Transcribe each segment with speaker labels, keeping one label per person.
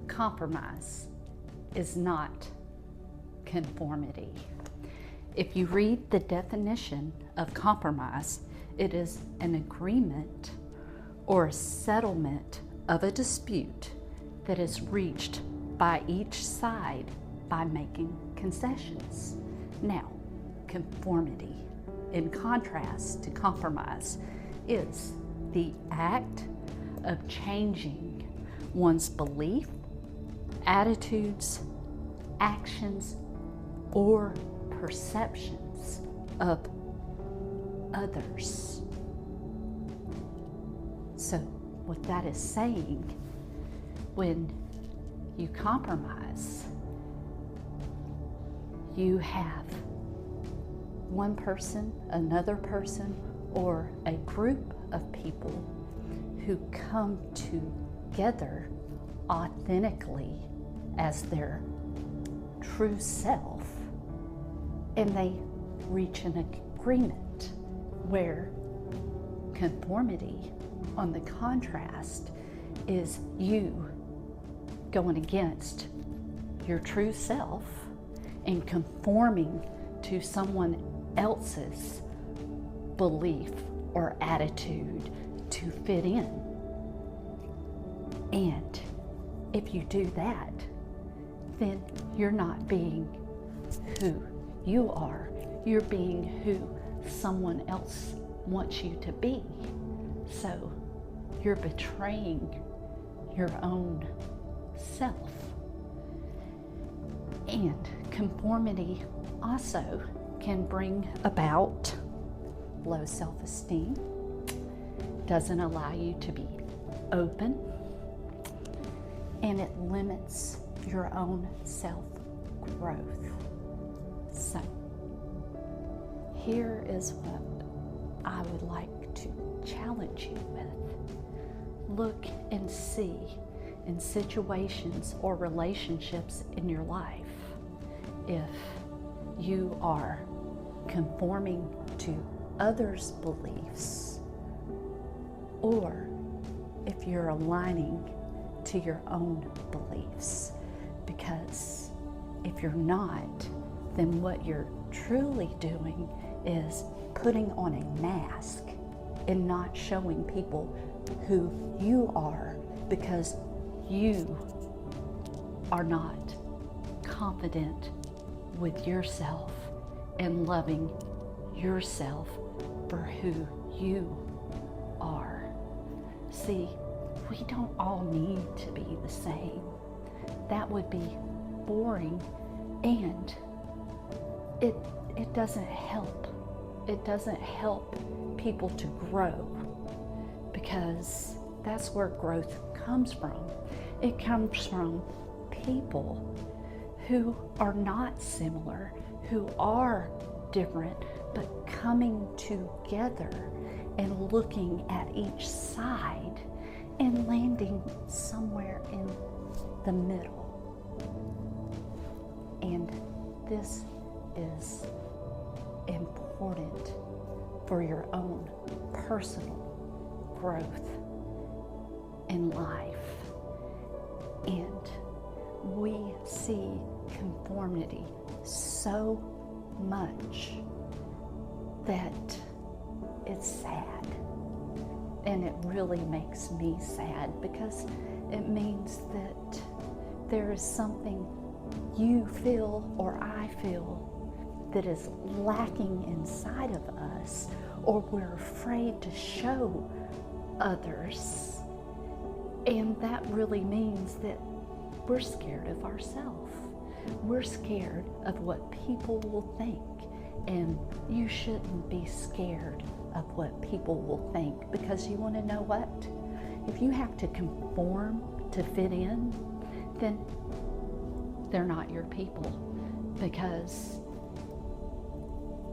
Speaker 1: Compromise is not conformity. If you read the definition of compromise, it is an agreement or a settlement of a dispute that is reached by each side by making concessions. Now, conformity, in contrast to compromise, is the act of changing one's belief, attitudes, actions, or perceptions of others. So, what that is saying, when you compromise, you have one person, another person, or a group of people who come together authentically as their true self, and they reach an agreement, where conformity, on the contrast, is you going against your true self and conforming to someone else's belief or attitude to fit in. And if you do that, then you're not being who you are. You're being who someone else wants you to be. So you're betraying your own self. And conformity also can bring about low self-esteem, doesn't allow you to be open, and it limits your own self-growth. So, here is what I would like to challenge you with. Look and see in situations or relationships in your life if you are conforming to others' beliefs, or if you're aligning to your own beliefs. Because if you're not, then what you're truly doing is putting on a mask and not showing people who you are, because you are not confident with yourself and loving yourself for who you are. See, we don't all need to be the same. That would be boring, and it doesn't help. It doesn't help people to grow, because that's where growth comes from. It comes from people who are not similar, who are different, but coming together and looking at each side and landing somewhere in the middle. And this is important for your own personal growth in life. And we see conformity so much that it's sad. And it really makes me sad, because it means that there is something you feel or I feel that is lacking inside of us, or we're afraid to show others. And that really means that we're scared of ourselves. We're scared of what people will think. And you shouldn't be scared of what people will think, because you want to know what? If you have to conform to fit in, then they're not your people. Because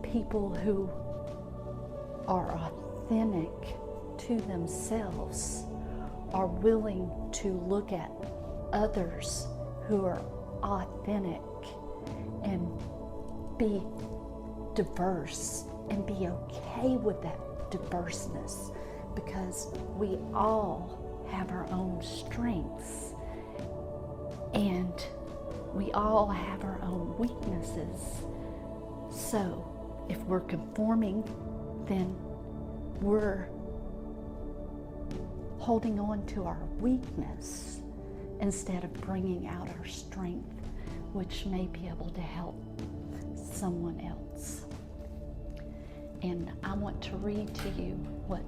Speaker 1: people who are authentic to themselves are willing to look at others who are authentic and be diverse and be okay with that diverseness, because we all have our own strengths, We all have our own weaknesses. So if we're conforming, then we're holding on to our weakness instead of bringing out our strength, which may be able to help someone else. And I want to read to you what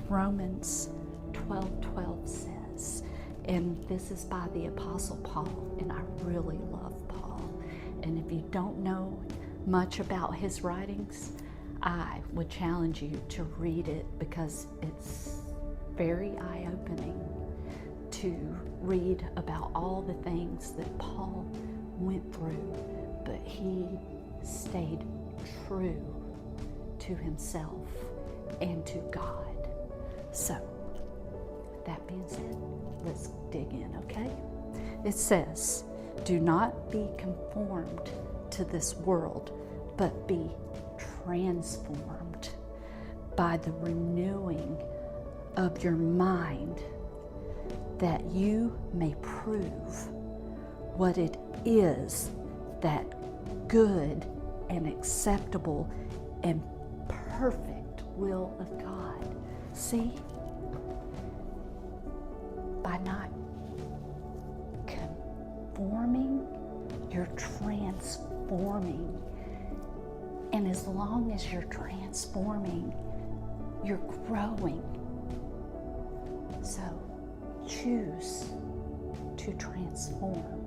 Speaker 1: Romans 12:12 says. And this is by the Apostle Paul, and I really love Paul. And if you don't know much about his writings, I would challenge you to read it, because it's very eye-opening to read about all the things that Paul went through, but he stayed true to himself and to God. So, that being said, let's dig in, okay? It says, do not be conformed to this world, but be transformed by the renewing of your mind, that you may prove what it is, that good and acceptable and perfect will of God. See? By not conforming, you're transforming. And as long as you're transforming, you're growing. So choose to transform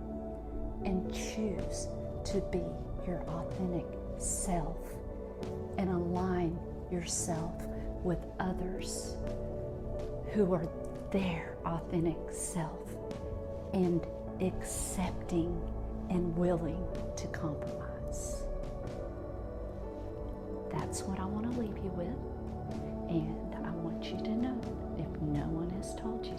Speaker 1: and choose to be your authentic self and align yourself with others who are their authentic self and accepting and willing to compromise. That's what I want to leave you with, and I want you to know, if no one has told you